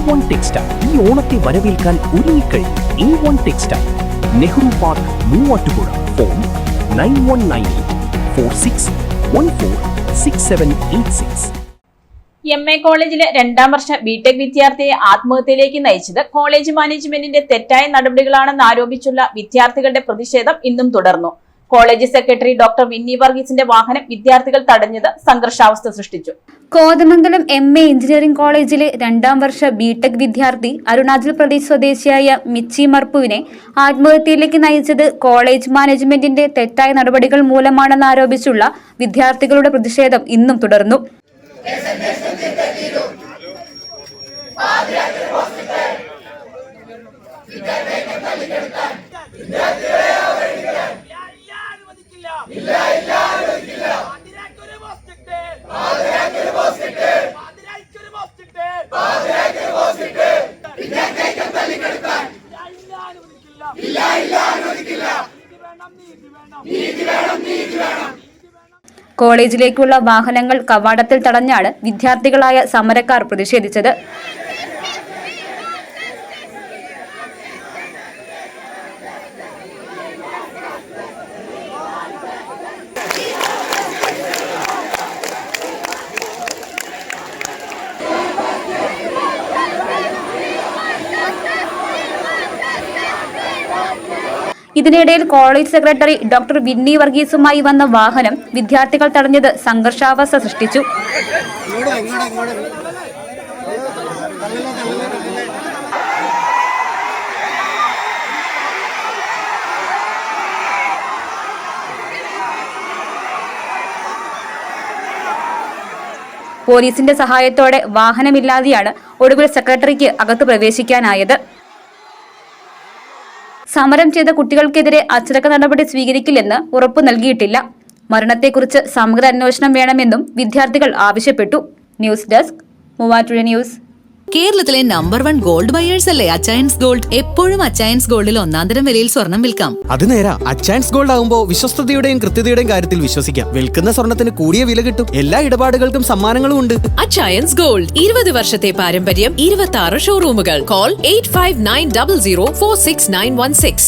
A1 textile ഈ ഓണത്തെ വരവേൽക്കാൻ ഒരുങ്ങിക്കഴിഞ്ഞു. A1 textile, Nehru park, Muvattupuzha. Phone 919846146786. MA കോളേജിലെ 2ാം വർഷ ബിടെക് വിദ്യാർത്ഥിയെ ആത്മഹത്യയിലേക്ക് നയിച്ചത് കോളേജ് മാനേജ്മെന്റിന്റെ തെറ്റായ നടപടികളാണെന്ന് ആരോപിച്ചുള്ള വിദ്യാർത്ഥികളുടെ പ്രതിഷേധം ഇന്നും തുടർന്നു. കോളേജ് സെക്രട്ടറി ഡോക്ടർ വിന്നി വർഗീസിന്റെ വാഹനം വിദ്യാർത്ഥികൾ തടഞ്ഞത് സംഘർഷാവസ്ഥ സൃഷ്ടിച്ചു. കോതമംഗലം MA എഞ്ചിനീയറിംഗ് കോളേജിലെ 2ാം വർഷ ബിടെക് വിദ്യാർത്ഥി അരുണാചൽ പ്രദേശ് സ്വദേശിയായ മിച്ചി മർപ്പുവിനെ ആത്മഹത്യയിലേക്ക് നയിച്ചത് കോളേജ് മാനേജ്മെന്റിന്റെ തെറ്റായ നടപടികൾ മൂലമാണെന്ന് ആരോപിച്ചുള്ള വിദ്യാർത്ഥികളുടെ പ്രതിഷേധം ഇന്നും തുടർന്നു. കോളേജിലേക്കുള്ള വാഹനങ്ങൾ കവാടത്തിൽ തടഞ്ഞാണ് വിദ്യാർത്ഥികളായ സമരക്കാർ പ്രതിഷേധിച്ചത്. ഇതിനിടയിൽ കോളേജ് സെക്രട്ടറി ഡോക്ടർ വിന്നി വർഗീസുമായി വന്ന വാഹനം വിദ്യാർത്ഥികൾ തടഞ്ഞത് സംഘർഷാവസ്ഥ സൃഷ്ടിച്ചു. പോലീസിന്റെ സഹായത്തോടെ വാഹനമില്ലാതെയാണ് ഒടുവിൽ സെക്രട്ടറിക്ക് അകത്ത് പ്രവേശിക്കാനായത്. സമരം ചെയ്ത കുട്ടികൾക്കെതിരെ അച്ചടക്ക നടപടി സ്വീകരിക്കില്ലെന്ന് ഉറപ്പു നൽകിയിട്ടില്ല. മരണത്തെക്കുറിച്ച് സമഗ്ര അന്വേഷണം വേണമെന്നും വിദ്യാർത്ഥികൾ ആവശ്യപ്പെട്ടു. News desk, Muvattupuzha news. കേരളത്തിലെ നമ്പർ 1 ഗോൾഡ് ബയേഴ്സ് അല്ലേ അച്ചയൻസ് ഗോൾഡ്. എപ്പോഴും അച്ചയൻസ് ഗോൾഡിൽ 1ാം വിലയിൽ സ്വർണം വിൽക്കാം. അത് നേരാ. അച്ചയൻസ് ഗോൾഡ് ആകുമ്പോൾ വിശ്വസ്തയുടെയും കൃത്യതയുടെയും കാര്യത്തിൽ വിശ്വസിക്കാം. വിൽക്കുന്ന സ്വർണത്തിന് കൂടിയ വില കിട്ടും. എല്ലാ ഇടപാടുകൾക്കും സമ്മാനങ്ങളും ഉണ്ട്. അച്ചയൻസ് ഗോൾഡ് 20 വർഷത്തെ പാരമ്പര്യം, 26 ഷോറൂമുകൾ. കോൾ 8590046916.